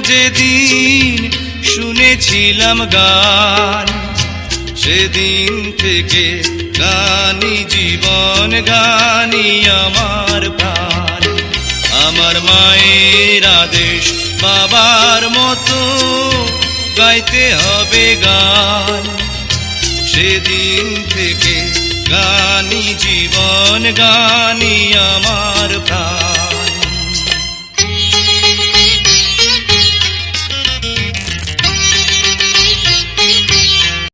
যেদিন শুনেছিলাম গান, সেদিন থেকে গানি জীবন, গানি আমার প্রাণ। আমার মায়ের আদেশ বাবার মতো গাইতে হবে গান, সেদিন থেকে গানি জীবন, গানি আমার প্রাণ।